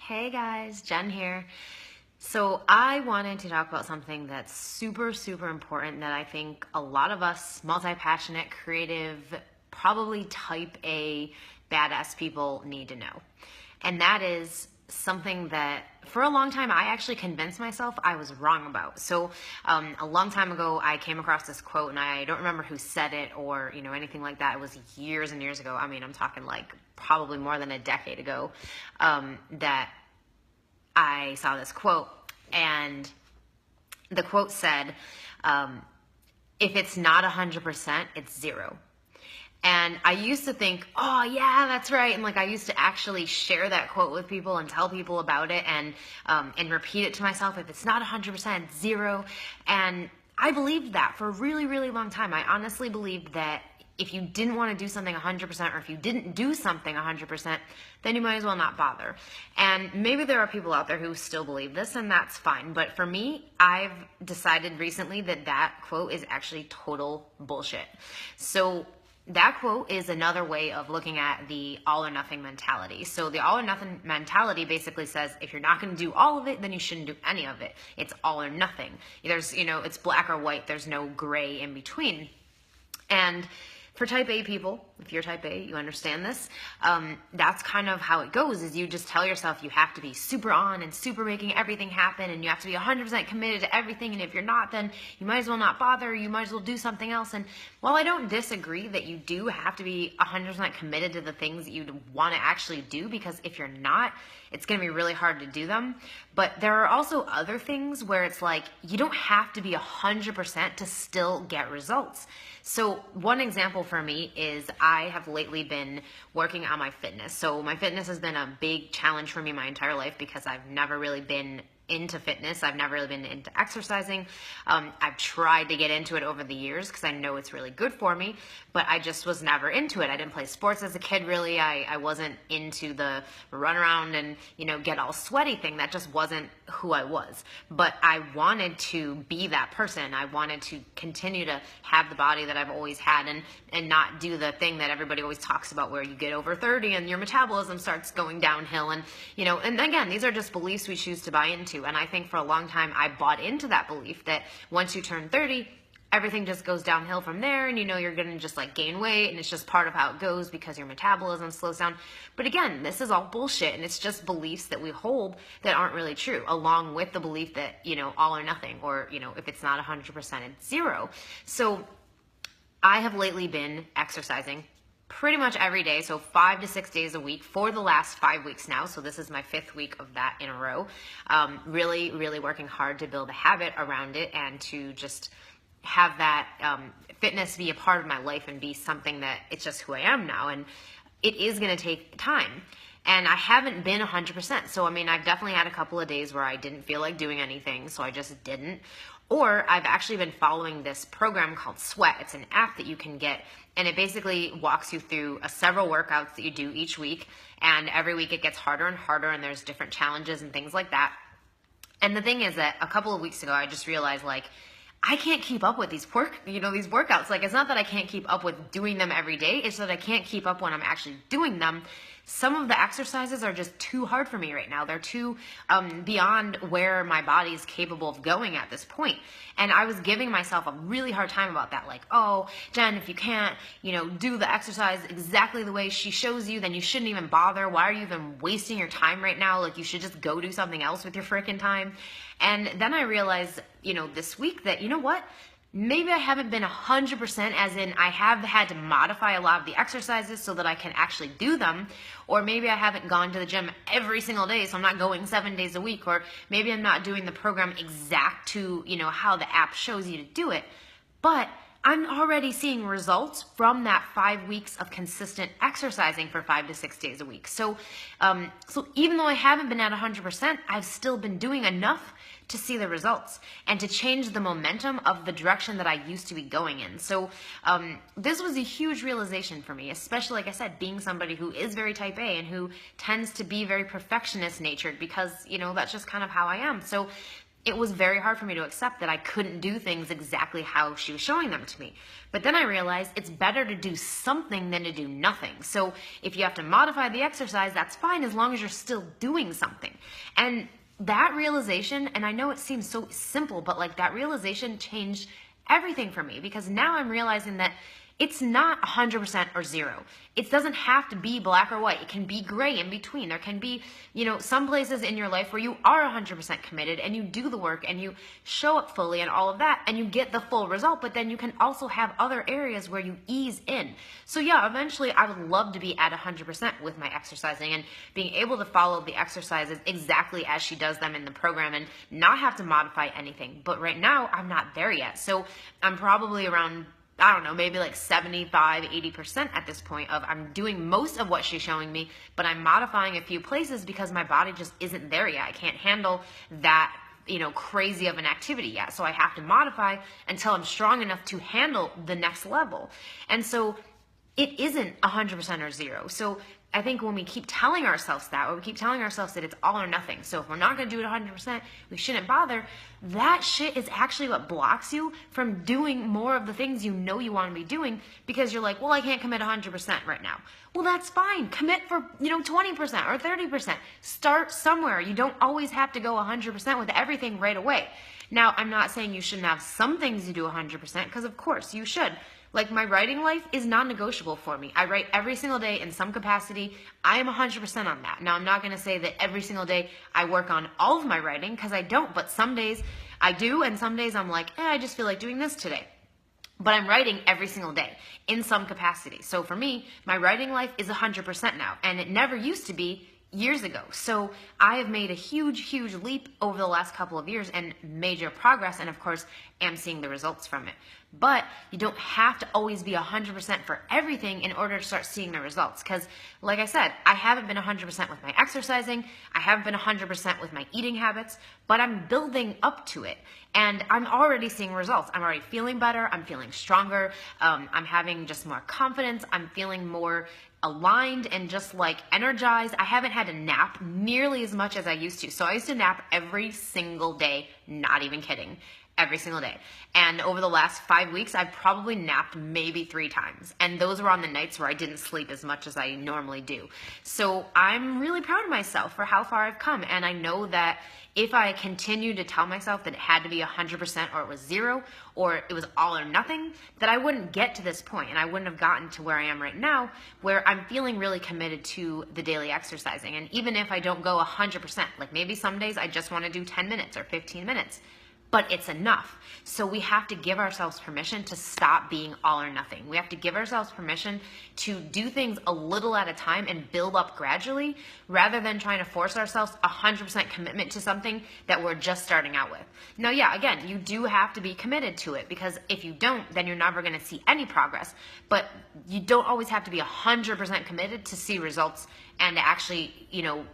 Hey guys, Jen here. So I wanted to talk about something that's super, super important that I think a lot of us multi-passionate, creative, probably type A badass people need to know. And that is something that for a long time I actually convinced myself I was wrong about. So a long time ago I came across this quote, and I don't remember who said it or anything like that. It was years and years ago. I mean, I'm talking like probably more than a decade ago, that I saw this quote, and the quote said, if it's not 100%, it's zero. And I used to think, oh yeah, that's right. And like I used to actually share that quote with people and tell people about it and repeat it to myself. If it's not 100%, it's zero. And I believed that for a really, really long time. I honestly believed that if you didn't want to do something 100%, or if you didn't do something 100%, then you might as well not bother. And maybe there are people out there who still believe this, and that's fine. But for me, I've decided recently that that quote is actually total bullshit. So that quote is another way of looking at the all or nothing mentality. So the all or nothing mentality basically says if you're not going to do all of it, then you shouldn't do any of it. It's all or nothing. There's, it's black or white. There's no gray in between. And for type A people, if you're type A, you understand this. That's kind of how it goes, is you just tell yourself you have to be super on and super making everything happen, and you have to be 100% committed to everything, and if you're not, then you might as well not bother, you might as well do something else. And while I don't disagree that you do have to be 100% committed to the things that you want to actually do, because if you're not, it's going to be really hard to do them. But there are also other things where it's like you don't have to be 100% to still get results. So one example for me is I have lately been working on my fitness. So my fitness has been a big challenge for me my entire life because I've never really been into fitness. I've never really been into exercising. I've tried to get into it over the years because I know it's really good for me, but I just was never into it. I didn't play sports as a kid, really. I wasn't into the run around and, get all sweaty thing. That just wasn't who I was. But I wanted to be that person. I wanted to continue to have the body that I've always had and not do the thing that everybody always talks about where you get over 30 and your metabolism starts going downhill. And, and again, these are just beliefs we choose to buy into. And I think for a long time, I bought into that belief that once you turn 30, everything just goes downhill from there, and you're going to just like gain weight, and it's just part of how it goes because your metabolism slows down. But again, this is all bullshit, and it's just beliefs that we hold that aren't really true, along with the belief that, all or nothing, or, if it's not 100%, it's zero. So I have lately been exercising pretty much every day, so 5 to 6 days a week for the last 5 weeks now. So this is my 5th week of that in a row. Really, really working hard to build a habit around it and to just have that fitness be a part of my life and be something that it's just who I am now. And it is going to take time. And I haven't been 100%. So, I've definitely had a couple of days where I didn't feel like doing anything, so I just didn't. Or I've actually been following this program called Sweat. It's an app that you can get, and it basically walks you through several workouts that you do each week. And every week it gets harder and harder, and there's different challenges and things like that. And the thing is that a couple of weeks ago, I just realized, I can't keep up with these workouts. It's not that I can't keep up with doing them every day. It's that I can't keep up when I'm actually doing them. Some of the exercises are just too hard for me right now. They're too beyond where my body is capable of going at this point. And I was giving myself a really hard time about that. Oh, Jen, if you can't, do the exercise exactly the way she shows you, then you shouldn't even bother. Why are you even wasting your time right now? You should just go do something else with your freaking time. And then I realized, this week that, what? Maybe I haven't been 100%, as in I have had to modify a lot of the exercises so that I can actually do them. Or maybe I haven't gone to the gym every single day, so I'm not going 7 days a week. Or maybe I'm not doing the program exact to, how the app shows you to do it. But I'm already seeing results from that 5 weeks of consistent exercising for 5 to 6 days a week. So even though I haven't been at 100%, I've still been doing enough to see the results and to change the momentum of the direction that I used to be going in. So this was a huge realization for me, especially, like I said, being somebody who is very type A and who tends to be very perfectionist natured because, that's just kind of how I am. So it was very hard for me to accept that I couldn't do things exactly how she was showing them to me. But then I realized it's better to do something than to do nothing. So if you have to modify the exercise, that's fine as long as you're still doing something. And that realization, and I know it seems so simple, but like that realization changed everything for me, because now I'm realizing that it's not 100% or zero. It doesn't have to be black or white. It can be gray in between. There can be, some places in your life where you are 100% committed and you do the work and you show up fully and all of that and you get the full result, but then you can also have other areas where you ease in. So yeah, eventually I would love to be at 100% with my exercising and being able to follow the exercises exactly as she does them in the program and not have to modify anything. But right now I'm not there yet. So I'm probably around, I don't know, maybe like 75, 80% at this point of I'm doing most of what she's showing me, but I'm modifying a few places because my body just isn't there yet. I can't handle that, crazy of an activity yet. So I have to modify until I'm strong enough to handle the next level. And so it isn't 100% or zero. So I think when we keep telling ourselves that, or we keep telling ourselves that it's all or nothing, so if we're not going to do it 100%, we shouldn't bother, that shit is actually what blocks you from doing more of the things you know you want to be doing, because you're like, well, I can't commit 100% right now. Well, that's fine. Commit for, 20% or 30%. Start somewhere. You don't always have to go 100% with everything right away. Now, I'm not saying you shouldn't have some things you do 100%, because of course you should. Like, my writing life is non-negotiable for me. I write every single day in some capacity. I am 100% on that. Now, I'm not going to say that every single day I work on all of my writing, because I don't. But some days I do, and some days I'm like, I just feel like doing this today. But I'm writing every single day in some capacity. So for me, my writing life is 100% now. And it never used to be years ago. So I have made a huge, huge leap over the last couple of years and major progress, and of course am seeing the results from it. But you don't have to always be 100% for everything in order to start seeing the results. Because like I said, I haven't been 100% with my exercising. I haven't been 100% with my eating habits, but I'm building up to it. And I'm already seeing results. I'm already feeling better. I'm feeling stronger. I'm having just more confidence. I'm feeling more aligned and just like energized. I haven't had a nap nearly as much as I used to. So I used to nap every single day, not even kidding. Every single day. And over the last 5 weeks, I've probably napped maybe 3 times. And those were on the nights where I didn't sleep as much as I normally do. So I'm really proud of myself for how far I've come. And I know that if I continue to tell myself that it had to be 100% or it was zero or it was all or nothing, that I wouldn't get to this point and I wouldn't have gotten to where I am right now, where I'm feeling really committed to the daily exercising. And even if I don't go 100%, like maybe some days I just want to do 10 minutes or 15 minutes, but it's enough. So we have to give ourselves permission to stop being all or nothing. We have to give ourselves permission to do things a little at a time and build up gradually, rather than trying to force ourselves 100% commitment to something that we're just starting out with. Now, yeah, again, you do have to be committed to it, because if you don't, then you're never going to see any progress. But you don't always have to be 100% committed to see results and to actually,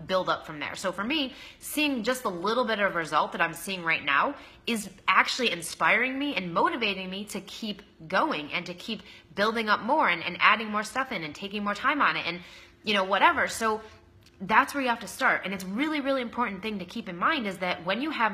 build up from there. So for me, seeing just a little bit of result that I'm seeing right now is actually inspiring me and motivating me to keep going and to keep building up more and adding more stuff in and taking more time on it and, whatever. So that's where you have to start. And it's really, really important thing to keep in mind is that when you have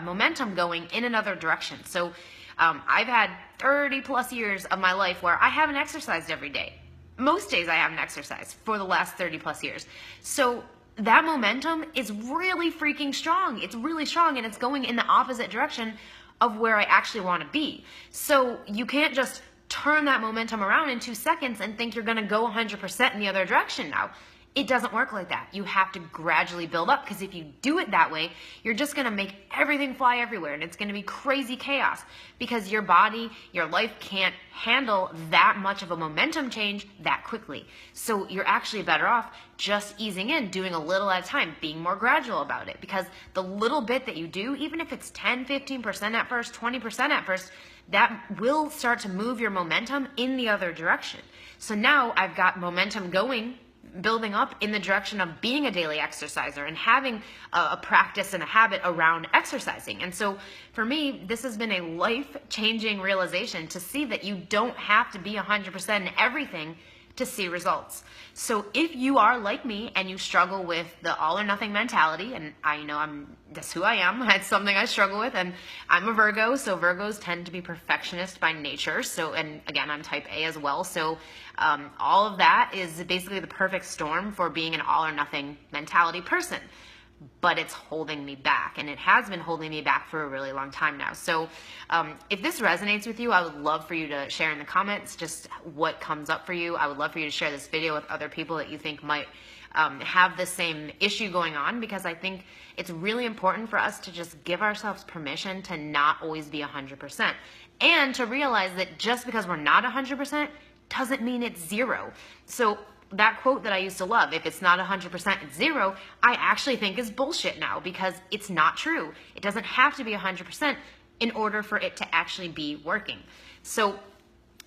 momentum going in another direction. So I've had 30 plus years of my life where I haven't exercised every day. Most days I haven't exercised for the last 30 plus years. So that momentum is really freaking strong. It's really strong, and it's going in the opposite direction of where I actually want to be. So you can't just turn that momentum around in 2 seconds and think you're going to go 100% in the other direction now. It doesn't work like that. You have to gradually build up, because if you do it that way, you're just going to make everything fly everywhere, and it's going to be crazy chaos, because your body, your life can't handle that much of a momentum change that quickly. So you're actually better off just easing in, doing a little at a time, being more gradual about it, because the little bit that you do, even if it's 10, 15% at first, 20% at first, that will start to move your momentum in the other direction. So now I've got momentum going, building up in the direction of being a daily exerciser and having a practice and a habit around exercising. And so for me, this has been a life-changing realization to see that you don't have to be 100% in everything to see results. So if you are like me and you struggle with the all or nothing mentality, and I know that's who I am, it's something I struggle with, and I'm a Virgo, so Virgos tend to be perfectionist by nature. So, and again, I'm type A as well. So all of that is basically the perfect storm for being an all or nothing mentality person. But it's holding me back, and it has been holding me back for a really long time now. So if this resonates with you, I would love for you to share in the comments just what comes up for you. I would love for you to share this video with other people that you think might have the same issue going on, because I think it's really important for us to just give ourselves permission to not always be 100%, and to realize that just because we're not 100% doesn't mean it's zero. So that quote that I used to love, if it's not 100%, it's zero, I actually think is bullshit now, because it's not true. It doesn't have to be 100% in order for it to actually be working. So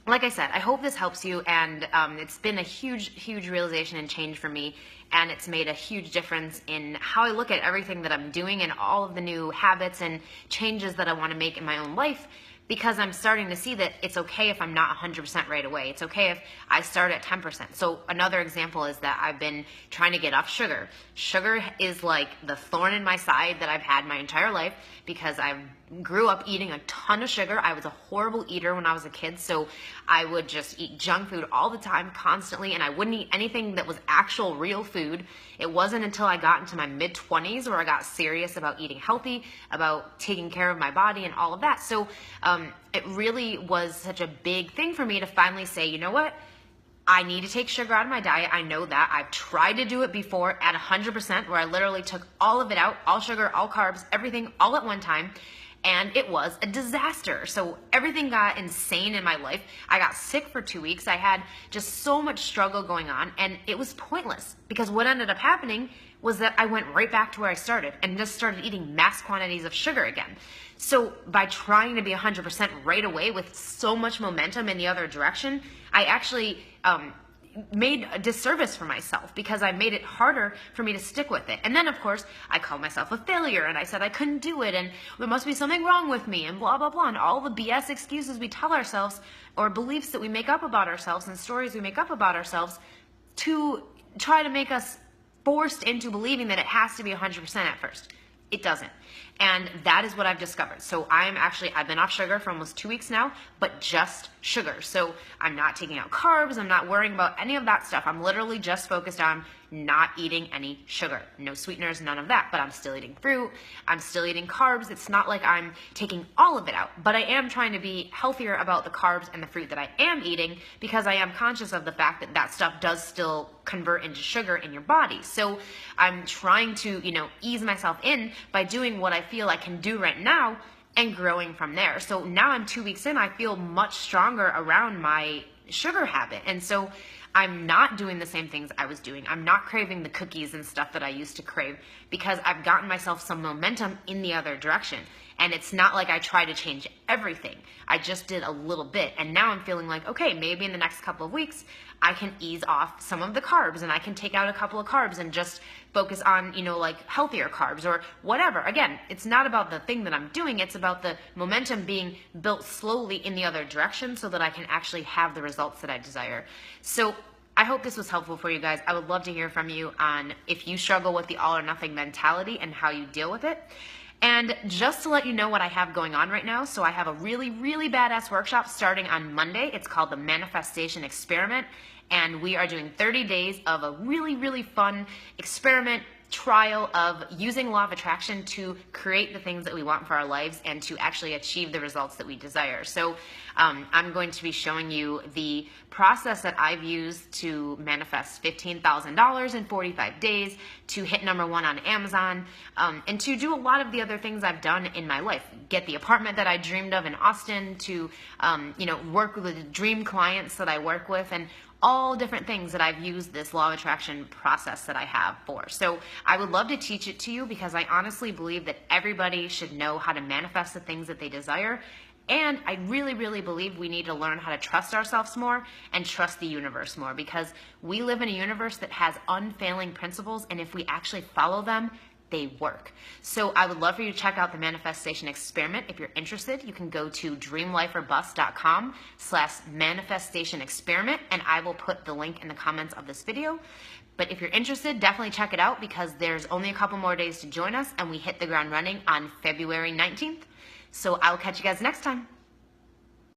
like I said, I hope this helps you, and it's been a huge realization and change for me, and it's made a huge difference in how I look at everything that I'm doing and all of the new habits and changes that I want to make in my own life. Because I'm starting to see that it's okay if I'm not 100% right away. It's okay if I start at 10%. So another example is that I've been trying to get off sugar. Sugar is like the thorn in my side that I've had my entire life, because I grew up eating a ton of sugar. I was a horrible eater when I was a kid, so I would just eat junk food all the time, constantly, and I wouldn't eat anything that was actual real food. It wasn't until I got into my mid-20s where I got serious about eating healthy, about taking care of my body and all of that. So it really was such a big thing for me to finally say, you know what? I need to take sugar out of my diet. I know that. I've tried to do it before at 100%, where I literally took all of it out, all sugar, all carbs, everything all at one time. And it was a disaster. So everything got insane in my life. I got sick for 2 weeks. I had just so much struggle going on, and it was pointless, because what ended up happening was that I went right back to where I started and just started eating mass quantities of sugar again. So by trying to be 100% right away with so much momentum in the other direction, I actually made a disservice for myself, because I made it harder for me to stick with it. And then, of course, I called myself a failure, and I said I couldn't do it, and there must be something wrong with me, and blah, blah, blah, and all the BS excuses we tell ourselves, or beliefs that we make up about ourselves and stories we make up about ourselves to try to make us forced into believing that it has to be 100% at first. It doesn't. And that is what I've discovered. So I've been off sugar for almost 2 weeks now, but just sugar. So I'm not taking out carbs. I'm not worrying about any of that stuff. I'm literally just focused on not eating any sugar, no sweeteners, none of that. But I'm still eating fruit. I'm still eating carbs. It's not like I'm taking all of it out, but I am trying to be healthier about the carbs and the fruit that I am eating, because I am conscious of the fact that that stuff does still convert into sugar in your body. So I'm trying to, ease myself in by doing what I feel I can do right now and growing from there. So now I'm 2 weeks in, I feel much stronger around my sugar habit. And so I'm not doing the same things I was doing. I'm not craving the cookies and stuff that I used to crave, because I've gotten myself some momentum in the other direction. And it's not like I try to change everything. I just did a little bit. And now I'm feeling like, okay, maybe in the next couple of weeks, I can ease off some of the carbs, and I can take out a couple of carbs and just focus on, like healthier carbs or whatever. Again, it's not about the thing that I'm doing. It's about the momentum being built slowly in the other direction, so that I can actually have the results that I desire. So I hope this was helpful for you guys. I would love to hear from you on if you struggle with the all or nothing mentality and how you deal with it. And just to let you know what I have going on right now, so I have a really badass workshop starting on Monday. It's called the Manifestation Experiment, and we are doing 30 days of a really fun experiment trial of using law of attraction to create the things that we want for our lives and to actually achieve the results that we desire. So I'm going to be showing you the process that I've used to manifest $15,000 in 45 days, to hit #1 on Amazon, and to do a lot of the other things I've done in my life. Get the apartment that I dreamed of in Austin, to work with the dream clients that I work with, and all different things that I've used this law of attraction process that I have for. So I would love to teach it to you, because I honestly believe that everybody should know how to manifest the things that they desire. And I really believe we need to learn how to trust ourselves more and trust the universe more, because we live in a universe that has unfailing principles, and if we actually follow them, they work. So I would love for you to check out the manifestation experiment. If you're interested, you can go to dreamlifeorbust.com/manifestation experiment, and I will put the link in the comments of this video. But if you're interested, definitely check it out because there's only a couple more days to join us and we hit the ground running on February 19th. So I will catch you guys next time.